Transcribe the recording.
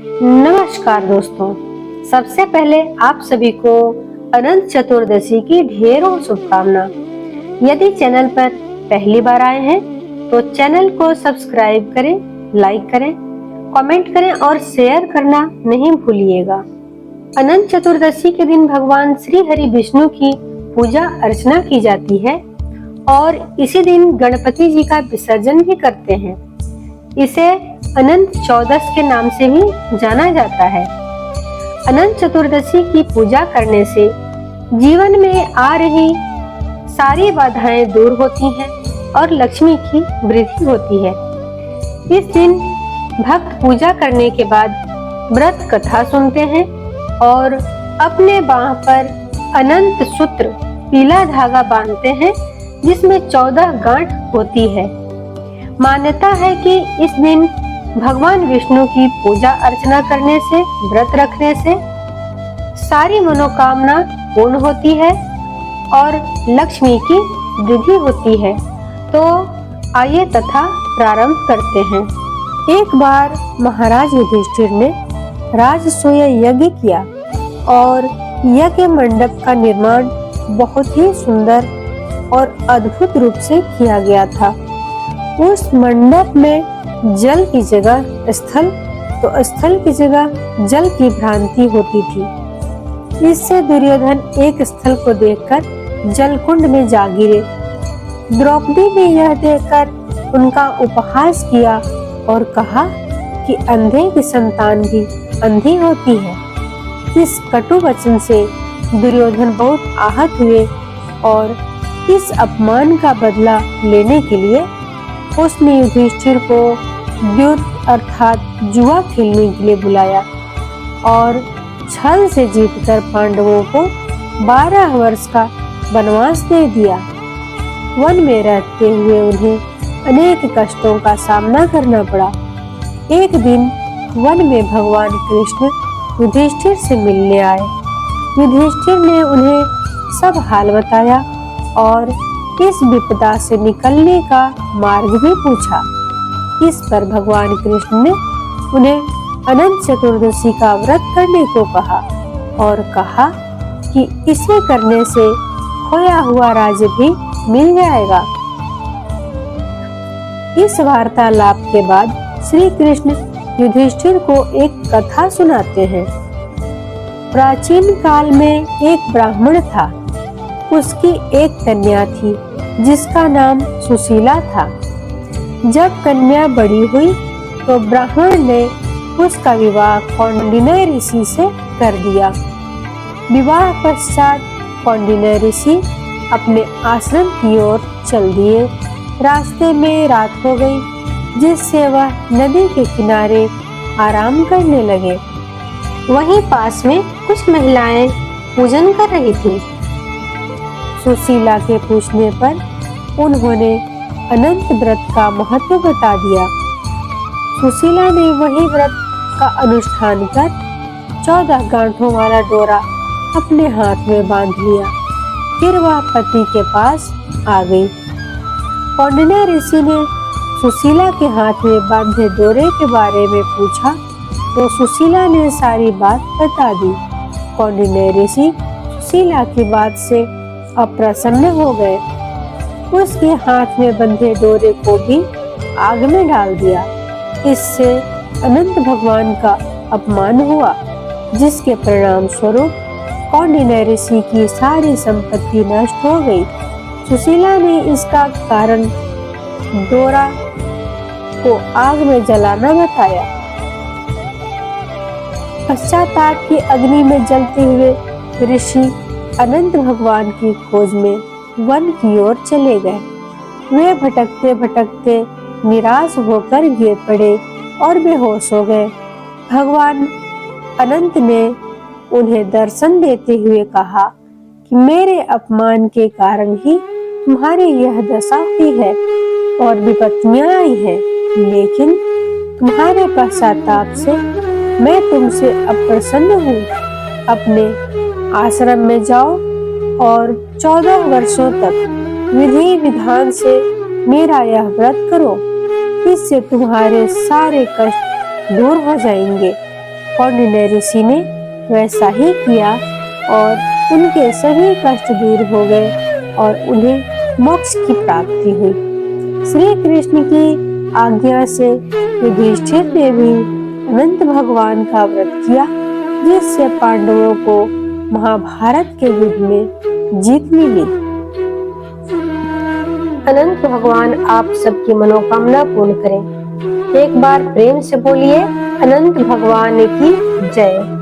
नमस्कार दोस्तों, सबसे पहले आप सभी को अनंत चतुर्दशी की ढेरों शुभकामना। यदि चैनल पर पहली बार आए हैं तो चैनल को सब्सक्राइब करें, लाइक करें, कमेंट करें और शेयर करना नहीं भूलिएगा। अनंत चतुर्दशी के दिन भगवान श्री हरि विष्णु की पूजा अर्चना की जाती है और इसी दिन गणपति जी का विसर्जन भी करते हैं। इसे अनंत चौदस के नाम से भी जाना जाता है। अनंत चतुर्दशी की पूजा करने से जीवन में आ रही सारी बाधाएं दूर होती हैं और लक्ष्मी की वृद्धि होती है। इस दिन भक्त पूजा करने के बाद व्रत कथा सुनते हैं और अपने बाह पर अनंत सूत्र पीला धागा बांधते हैं जिसमें 14 गांठ होती है। मान्यता है कि इस दिन भगवान विष्णु की पूजा अर्चना करने से, व्रत रखने से सारी मनोकामना पूर्ण होती है और लक्ष्मी की वृद्धि होती है। तो आइए कथा प्रारंभ करते हैं। एक बार महाराज युधिष्ठिर ने राजसूय यज्ञ किया और यज्ञ मंडप का निर्माण बहुत ही सुंदर और अद्भुत रूप से किया गया था। उस मंडप में जल की जगह स्थल तो स्थल की जगह जल की भ्रांति होती थी। इससे दुर्योधन एक स्थल को देखकर जलकुंड में जा गिरे। द्रौपदी ने यह देखकर उनका उपहास किया और कहा कि अंधे की संतान भी अंधी होती है। इस कटु वचन से दुर्योधन बहुत आहत हुए और इस अपमान का बदला लेने के लिए उसने युधिष्ठिर को द्यूत अर्थात जुआ खेलने के लिए बुलाया और छल से जीतकर पांडवों को 12 वर्ष का वनवास दे दिया। वन में रहते हुए उन्हें अनेक कष्टों का सामना करना पड़ा। एक दिन वन में भगवान कृष्ण युधिष्ठिर से मिलने आए। युधिष्ठिर ने उन्हें सब हाल बताया और इस विपदा से निकलने का मार्ग भी पूछा। इस पर भगवान कृष्ण ने उन्हें अनंत चतुर्दशी का व्रत करने को कहा और कहा कि इसे करने से खोया हुआ राज्य भी मिल जाएगा। इस वार्तालाप के बाद श्री कृष्ण युधिष्ठिर को एक कथा सुनाते हैं। प्राचीन काल में एक ब्राह्मण था। उसकी एक कन्या थी जिसका नाम सुशीला था। जब कन्या बड़ी हुई तो ब्राह्मण ने उसका विवाह कौंडिन्य ऋषि से कर दिया। विवाह पश्चात कौंडिन्य ऋषि अपने आश्रम की ओर चल दिए। रास्ते में रात हो गई जिससे वह नदी के किनारे आराम करने लगे। वहीं पास में कुछ महिलाएं पूजन कर रही थीं। सुशीला के पूछने पर उन्होंने अनंत व्रत का महत्व बता दिया। सुशीला ने वही व्रत का अनुष्ठान कर 14 गांठों वाला डोरा अपने हाथ में बांध लिया। फिर वह पति के पास आ गई। कौंडिन्य ऋषि ने सुशीला के हाथ में बांधे डोरे के बारे में पूछा तो सुशीला ने सारी बात बता दी। कौंडिन्य ऋषि सुशीला की बात से अप्रसन्न हो गए। उसके हाथ में बंधे डोरे को भी आग में डाल दिया। इससे अनंत भगवान का अपमान हुआ जिसके परिणाम स्वरूप कौंडिन्य ऋषि की सारी संपत्ति नष्ट हो गई। सुशीला ने इसका कारण डोरा को आग में जलाना बताया। पश्चाताप की अग्नि में जलते हुए ऋषि अनंत भगवान की खोज में वन की ओर चले गए। वे भटकते भटकते निराश होकर गिर पड़े और बेहोश हो गए। भगवान अनंत ने उन्हें दर्शन देते हुए कहा कि मेरे अपमान के कारण ही तुम्हारी यह दशा हुई है और विपत्तियां आई हैं, लेकिन तुम्हारे पश्चाताप से मैं तुमसे अप्रसन्न हूँ। अपने आश्रम में जाओ और 14 वर्षों तक विधि विधान से मेरा यह व्रत करो। इससे तुम्हारे सारे कष्ट दूर हो जाएंगे। कौंडिन्य ऋषि ने वैसा ही किया और उनके सभी कष्ट दूर हो गए और उन्हें मोक्ष की प्राप्ति हुई। श्री कृष्ण की आज्ञा से युधिष्ठिर ने भी अनंत भगवान का व्रत किया, जिससे पांडवों को महाभारत के युद्ध में जीत मिली। अनंत भगवान आप सबकी मनोकामना पूर्ण करें। एक बार प्रेम से बोलिए अनंत भगवान की जय।